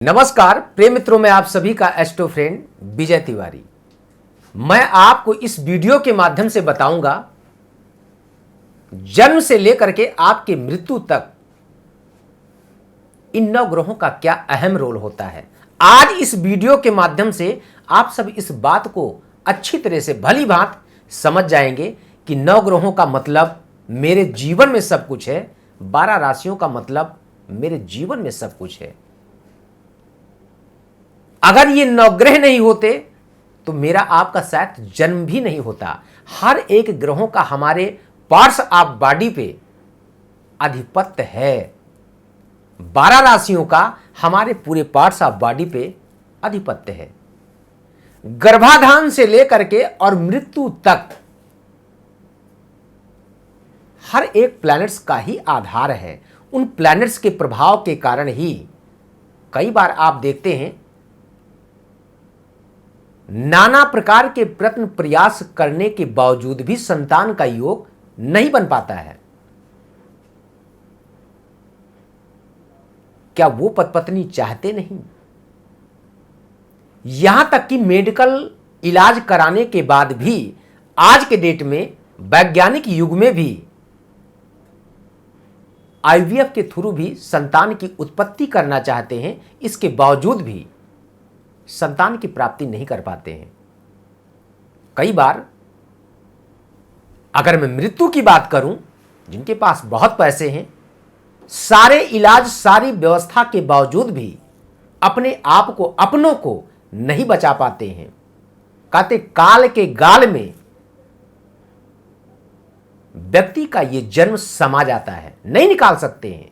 नमस्कार प्रिय मित्रों में आप सभी का एस्ट्रो फ्रेंड विजय तिवारी। मैं आपको इस वीडियो के माध्यम से बताऊंगा जन्म से लेकर के आपके मृत्यु तक इन 9 ग्रहों का क्या अहम रोल होता है। आज इस वीडियो के माध्यम से आप सब इस बात को अच्छी तरह से भली भांत समझ जाएंगे कि 9 ग्रहों का मतलब मेरे जीवन में सब कुछ है, 12 राशियों का मतलब मेरे जीवन में सब कुछ है। अगर ये 9 ग्रह नहीं होते तो मेरा आपका शायद जन्म भी नहीं होता। हर एक ग्रहों का हमारे पार्ट्स ऑफ बॉडी पे आधिपत्य है। 12 राशियों का हमारे पूरे पार्ट्स ऑफ बॉडी पे आधिपत्य है। गर्भाधान से लेकर के और मृत्यु तक हर एक प्लैनेट्स का ही आधार है। उन प्लैनेट्स के प्रभाव के कारण ही कई बार आप देखते हैं नाना प्रकार के प्रयत्न प्रयास करने के बावजूद भी संतान का योग नहीं बन पाता है। क्या वो पत्नी चाहते नहीं? यहां तक कि मेडिकल इलाज कराने के बाद भी आज के डेट में वैज्ञानिक युग में भी आईवीएफ के थ्रू भी संतान की उत्पत्ति करना चाहते हैं, इसके बावजूद भी संतान की प्राप्ति नहीं कर पाते हैं। कई बार अगर मैं मृत्यु की बात करूं, जिनके पास बहुत पैसे हैं, सारे इलाज सारी व्यवस्था के बावजूद भी अपने आप को अपनों को नहीं बचा पाते हैं। कहते काल के गाल में व्यक्ति का यह जन्म समा जाता है, नहीं निकाल सकते हैं।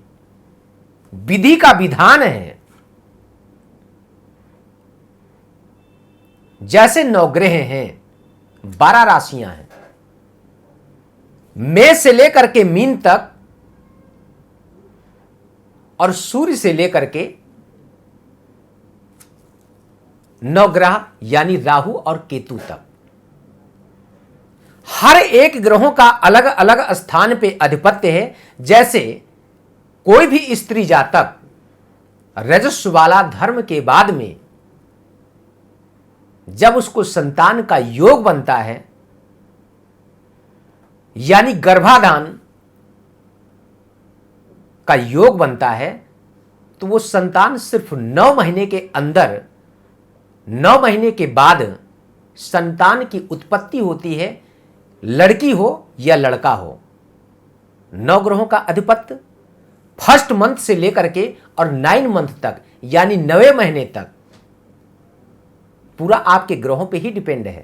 विधि का विधान है। जैसे 9 ग्रह हैं, 12 राशियां हैं, मेष से लेकर के मीन तक और सूर्य से लेकर के 9 ग्रह यानी राहु और केतु तक हर एक ग्रहों का अलग अलग स्थान पे अधिपत्य है। जैसे कोई भी स्त्री जातक रजस्व वाला धर्म के बाद में जब उसको संतान का योग बनता है यानी गर्भाधान का योग बनता है, तो वो संतान सिर्फ 9 महीने के अंदर 9 महीने के बाद संतान की उत्पत्ति होती है, लड़की हो या लड़का हो। 9 ग्रहों का अधिपत्य फर्स्ट मंथ से लेकर के और 9 मंथ तक यानी 9वें महीने तक पूरा आपके ग्रहों पे ही डिपेंड है।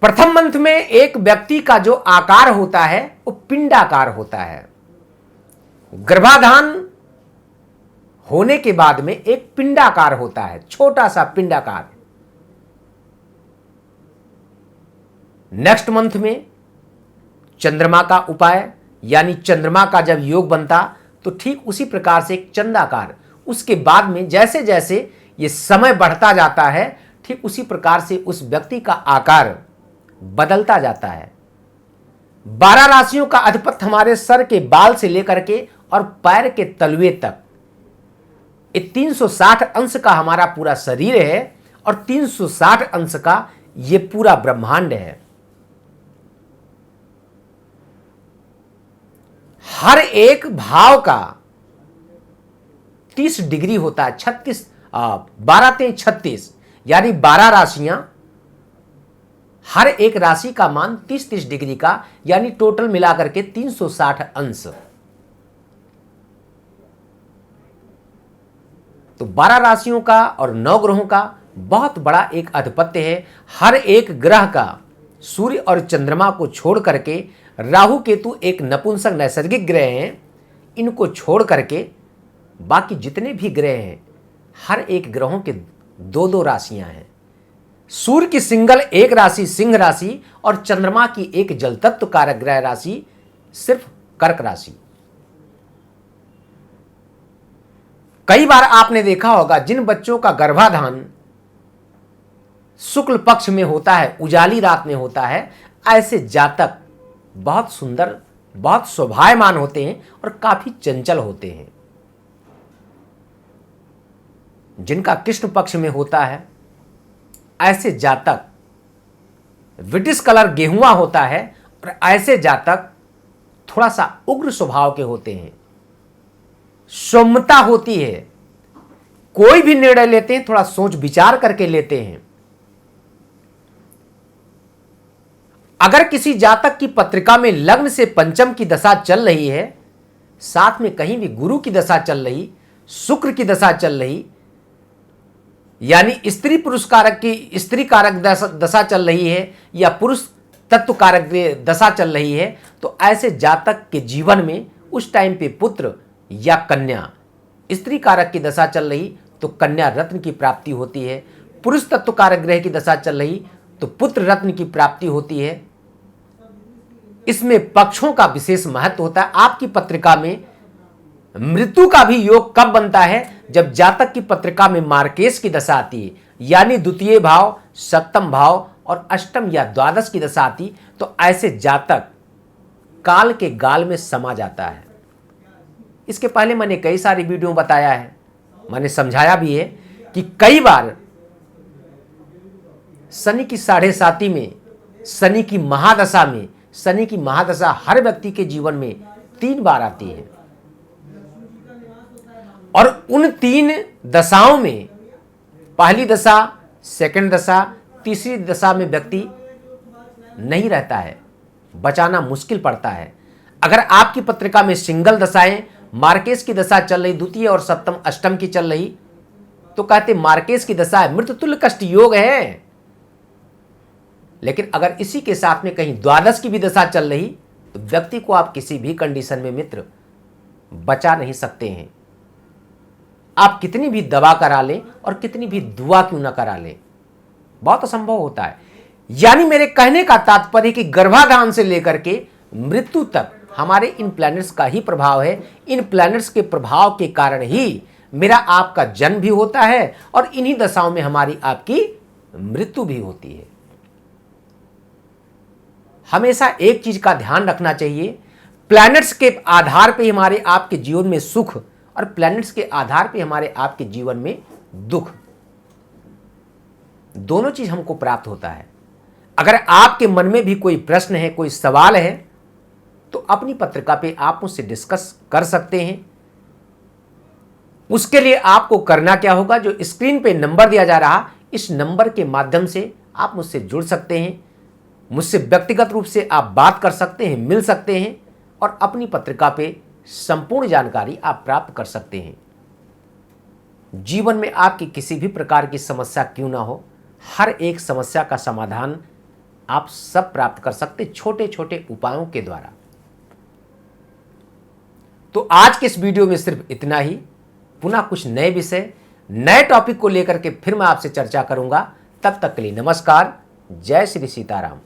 प्रथम मंथ में एक व्यक्ति का जो आकार होता है वो पिंडाकार होता है। गर्भाधान होने के बाद में एक पिंडाकार होता है, छोटा सा पिंडाकार। नेक्स्ट मंथ में चंद्रमा का उपाय यानी चंद्रमा का जब योग बनता तो ठीक उसी प्रकार से एक चंद्राकार। उसके बाद में जैसे जैसे ये समय बढ़ता जाता है ठीक उसी प्रकार से उस व्यक्ति का आकार बदलता जाता है। 12 राशियों का अधिपत्य हमारे सर के बाल से लेकर के और पैर के तलवे तक ये 360 अंश का हमारा पूरा शरीर है और 360 अंश का ये पूरा ब्रह्मांड है। हर एक भाव का 30 डिग्री होता है। 12 यानी 12 राशियां, हर एक राशि का मान 30 डिग्री का यानी टोटल मिलाकर के 360 अंश। तो 12 राशियों का और 9 ग्रहों का बहुत बड़ा एक आधिपत्य है। हर एक ग्रह का सूर्य और चंद्रमा को छोड़ करके राहु केतु एक नपुंसक नैसर्गिक ग्रह हैं, इनको छोड़ करके बाकी जितने भी ग्रह हैं हर एक ग्रहों के 2-2 राशियां हैं। सूर्य की सिंगल एक राशि सिंह राशि और चंद्रमा की एक जल तत्व कारक ग्रह राशि सिर्फ कर्क राशि। कई बार आपने देखा होगा जिन बच्चों का गर्भाधान शुक्ल पक्ष में होता है, उजाली रात में होता है, ऐसे जातक बहुत सुंदर बहुत शोभायमान होते हैं और काफी चंचल होते हैं। जिनका कृष्ण पक्ष में होता है, ऐसे जातक ब्रिटिश कलर गेहुआ होता है और ऐसे जातक थोड़ा सा उग्र स्वभाव के होते हैं। सौम्यता होती है, कोई भी निर्णय लेते हैं थोड़ा सोच विचार करके लेते हैं। अगर किसी जातक की पत्रिका में लग्न से पंचम की दशा चल रही है, साथ में कहीं भी गुरु की दशा चल रही, शुक्र की दशा चल रही, यानी स्त्री पुरुष कारक की स्त्री कारक दशा चल रही है या पुरुष तत्व कारक दशा चल रही है, तो ऐसे जातक के जीवन में उस टाइम पे पुत्र या कन्या, स्त्री कारक की दशा चल रही तो कन्या रत्न की प्राप्ति होती है, पुरुष तत्व कारक ग्रह की दशा चल रही तो पुत्र रत्न की प्राप्ति होती है। इसमें पक्षों का विशेष महत्व होता है। आपकी पत्रिका में मृत्यु का भी योग कब बनता है? जब जातक की पत्रिका में मार्केश की दशा आती है, यानी द्वितीय भाव, सप्तम भाव और अष्टम या द्वादश की दशा आती, तो ऐसे जातक काल के गाल में समा जाता है। इसके पहले मैंने कई सारी वीडियो बताया है, मैंने समझाया भी है कि कई बार शनि की 7.5 में, शनि की महादशा में, शनि की महादशा हर व्यक्ति के जीवन में 3 बार आती है और उन 3 दशाओं में पहली दशा, सेकंड दशा, तीसरी दशा में व्यक्ति नहीं रहता है, बचाना मुश्किल पड़ता है। अगर आपकी पत्रिका में सिंगल दशाएं, मार्केश की दशा चल रही, द्वितीय और सप्तम अष्टम की चल रही, तो कहते मार्केश की दशा है, मृत्युतुल्य कष्ट योग है। लेकिन अगर इसी के साथ में कहीं द्वादश की भी दशा चल रही तो व्यक्ति को आप किसी भी कंडीशन में मित्र बचा नहीं सकते हैं। आप कितनी भी दवा करा लें और कितनी भी दुआ क्यों ना करा लें, बहुत असंभव होता है। यानी मेरे कहने का तात्पर्य कि गर्भाधान से लेकर के मृत्यु तक हमारे इन प्लैनेट्स का ही प्रभाव है। इन प्लैनेट्स के प्रभाव के कारण ही मेरा आपका जन्म भी होता है और इन्हीं दशाओं में हमारी आपकी मृत्यु भी होती है। हमेशा एक चीज का ध्यान रखना चाहिए, प्लैनेट्स के आधार पे हमारे आपके जीवन में सुख और प्लैनेट्स के आधार पे हमारे आपके जीवन में दुख, दोनों चीज हमको प्राप्त होता है। अगर आपके मन में भी कोई प्रश्न है, कोई सवाल है, तो अपनी पत्रिका पे आप मुझसे डिस्कस कर सकते हैं। उसके लिए आपको करना क्या होगा, जो स्क्रीन पे नंबर दिया जा रहा, इस नंबर के माध्यम से आप मुझसे जुड़ सकते हैं, मुझसे व्यक्तिगत रूप से आप बात कर सकते हैं, मिल सकते हैं और अपनी पत्रिका पे संपूर्ण जानकारी आप प्राप्त कर सकते हैं। जीवन में आपकी किसी भी प्रकार की समस्या क्यों ना हो, हर एक समस्या का समाधान आप सब प्राप्त कर सकते छोटे छोटे उपायों के द्वारा। तो आज के इस वीडियो में सिर्फ इतना ही। पुनः कुछ नए विषय, नए टॉपिक को लेकर के फिर मैं आपसे चर्चा करूंगा। तब तक के लिए नमस्कार। जय श्री सीताराम।